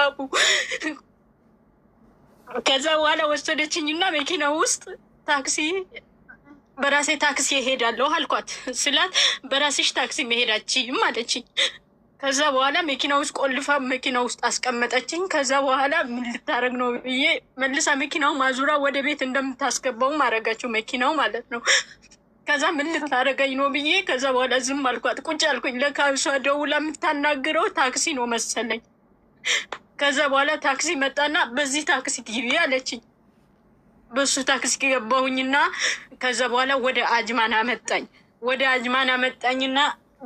አቡ ከዛ በኋላ ወሰደችኝና መኪና ውስጥ ታክሲ በራሴ ታክሲ እሄዳለሁ አልኳት። ስላት በራስሽ ታክሲ መሄዳችም አለችኝ። ከዛ በኋላ መኪና ውስጥ ቆልፋ መኪና ውስጥ አስቀመጠችኝ። ከዛ በኋላ ምን ልታደርግ ነው ብዬ መልሳ መኪናው ማዙራ ወደ ቤት እንደምታስገባው ማድረጋቸው መኪናው ማለት ነው። ከዛ ምን ልታደርገኝ ነው ብዬ ከዛ በኋላ ዝም አልኳት። ቁጭ አልኩኝ። ለካ እሷ ደውላ የምታናግረው ታክሲ ነው መሰለኝ። ከዛ በኋላ ታክሲ መጣና በዚህ ታክሲ ግቢ አለችኝ። በሱ ታክሲ ገባሁኝና ከዛ በኋላ ወደ አጅማን አመጣኝ። ወደ አጅማን አመጣኝና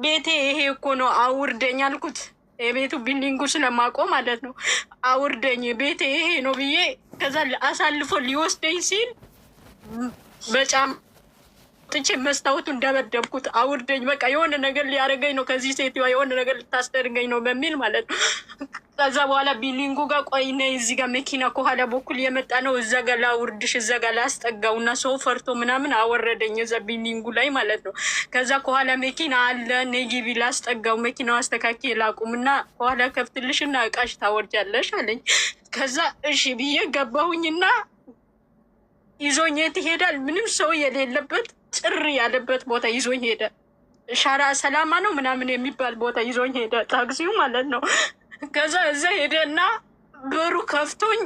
ቤቴ ይሄ እኮ ነው አውርደኝ አልኩት። የቤቱ ቢልዲንጉ ስለማቆ ማለት ነው። አውርደኝ ቤቴ ይሄ ነው ብዬ ከዛ አሳልፎ ሊወስደኝ ሲል በጫማ ጥቼ መስታወቱን ደበደብኩት። አውርደኝ በቃ የሆነ ነገር ሊያደርገኝ ነው ከዚህ ሴትዮዋ የሆነ ነገር ልታስደርገኝ ነው በሚል ማለት ነው። ከዛ በኋላ ቢልዲንጉ ጋር ቆይ ነይ እዚህ ጋር መኪና ከኋላ በኩል የመጣ ነው እዛ ጋር ላውርድሽ እዛ ጋር ላስጠጋው እና ሰው ፈርቶ ምናምን አወረደኝ እዛ ቢልዲንጉ ላይ ማለት ነው። ከዛ ከኋላ መኪና አለ ነይ ግቢ ላስጠጋው መኪናው አስተካክዬ ላቁም እና ከኋላ ከፍትልሽ እና እቃሽ ታወርጃለሽ አለኝ። ከዛ እሺ ብዬ ገባሁኝና ይዞኝ የት ይሄዳል? ምንም ሰው የሌለበት ጭር ያለበት ቦታ ይዞኝ ሄደ። ሻራ ሰላማ ነው ምናምን የሚባል ቦታ ይዞኝ ሄደ ታክሲው ማለት ነው። ከዛ እዛ ሄደና በሩ ከፍቶኝ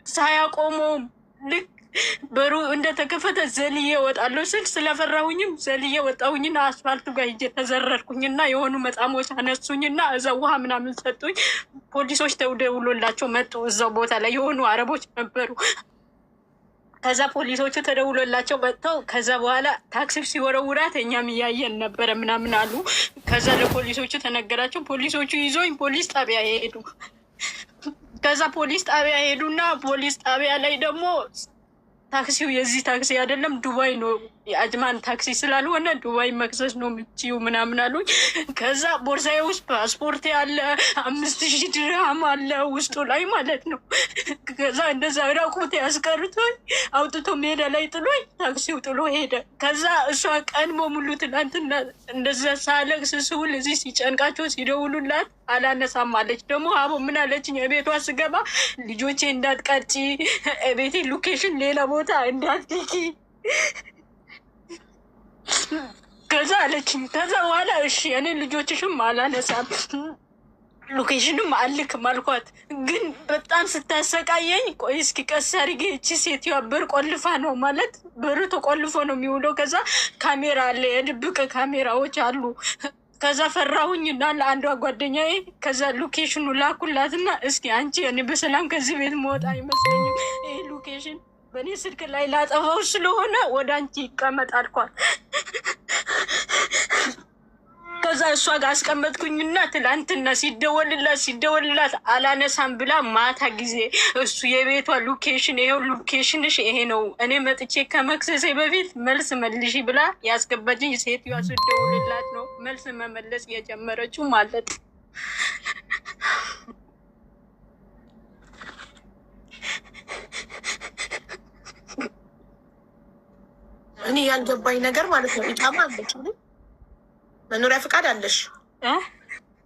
ሳያቆመውም ልክ በሩ እንደተከፈተ ዘልዬ ወጣለሁ ስል ስለፈራሁኝም ዘልዬ ወጣሁኝና አስፋልቱ ጋር ሂጄ ተዘረርኩኝና የሆኑ መጣሞች አነሱኝና እዛ ውሃ ምናምን ሰጡኝ። ፖሊሶች ተደውሎላቸው መጡ። እዛው ቦታ ላይ የሆኑ አረቦች ነበሩ። ከዛ ፖሊሶቹ ተደውሎላቸው መጥተው ከዛ በኋላ ታክሲ ሲወረውራት እኛም እያየን ነበረ ምናምን አሉ። ከዛ ለፖሊሶቹ ተነገራቸው። ፖሊሶቹ ይዞኝ ፖሊስ ጣቢያ ሄዱ። ከዛ ፖሊስ ጣቢያ ሄዱና ፖሊስ ጣቢያ ላይ ደግሞ ታክሲው የዚህ ታክሲ አይደለም ዱባይ ነው የአጅማን ታክሲ ስላልሆነ ዱባይ መክሰስ ነው የምትይው ምናምን አሉኝ። ከዛ ቦርሳዬ ውስጥ ፓስፖርት ያለ 5000 ድርሃም አለ ውስጡ ላይ ማለት ነው። ከዛ እንደዛ ራቁት ያስቀርቶኝ አውጥቶ ሜዳ ላይ ጥሎኝ ታክሲው ጥሎ ሄደ። ከዛ እሷ ቀን በሙሉ ትናንትና እንደዛ ሳለቅስ ስውል እዚህ ሲጨንቃቸው ሲደውሉላት አላነሳም አለች። ደግሞ አቦ ምን አለችኝ? ቤቷ ስገባ ልጆቼ እንዳትቀርጪ ቤቴ ሎኬሽን ሌላ ቦታ እንዳትኪ ከዛ አለችኝ። ከዛ በኋላ እሺ እኔ ልጆችሽም አላነሳም ሎኬሽንም አልክም አልኳት። ግን በጣም ስታሰቃየኝ ቆይ እስኪ ቀስ አድርጌ እቺ ሴትዮዋ በር ቆልፋ ነው ማለት በሩ ተቆልፎ ነው የሚውለው። ከዛ ካሜራ አለ የድብቅ ካሜራዎች አሉ። ከዛ ፈራሁኝ እና ለአንዷ ጓደኛዬ ከዛ ሎኬሽኑ ላኩላትና እስኪ አንቺ እኔ በሰላም ከዚህ ቤት መወጣ አይመስለኝም ይህ ሎኬሽን በእኔ ስልክ ላይ ላጠፋው ስለሆነ ወደ አንቺ ይቀመጥ አልኳት። ከዛ እሷ ጋር አስቀመጥኩኝና ትላንትና ሲደወልላት አላነሳም ብላ ማታ ጊዜ እሱ የቤቷ ሎኬሽን ይሄው ሎኬሽንሽ ይሄ ነው እኔ መጥቼ ከመክሰሴ በፊት መልስ መልሺ ብላ ያስገባችኝ ሴትዮዋ ስደውልላት ነው መልስ መመለስ የጀመረችው ማለት። እኔ ያልገባኝ ነገር ማለት ነው ኢቃማ አለች መኖሪያ ፍቃድ አለሽ?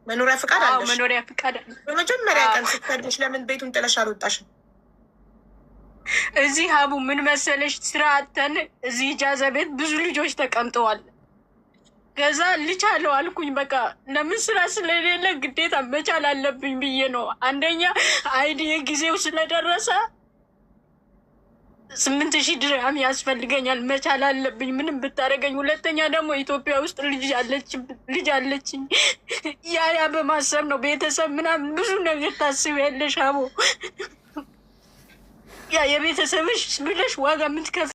መኖሪያ ፍቃድ አለሽ? መኖሪያ ፍቃድ አለ። በመጀመሪያ ቀን ስትፈልሽ ለምን ቤቱን ጥለሽ አልወጣሽም? እዚህ ሀቡ ምን መሰለሽ ስራ አተን እዚህ ኢጃዛ ቤት ብዙ ልጆች ተቀምጠዋል። ከዛ ልቻለው አልኩኝ በቃ ለምን ስራ ስለሌለ ግዴታ መቻል አለብኝ ብዬ ነው። አንደኛ አይዲ ጊዜው ስለደረሰ 8000 ድርሃም ያስፈልገኛል መቻል አለብኝ ምንም ብታደርገኝ። ሁለተኛ ደግሞ ኢትዮጵያ ውስጥ ልጅ አለችኝ ያ በማሰብ ነው ቤተሰብ ምናምን ብዙ ነገር ታስቢያለሽ አቦ ያ የቤተሰብሽ ብለሽ ዋጋ የምትከፍ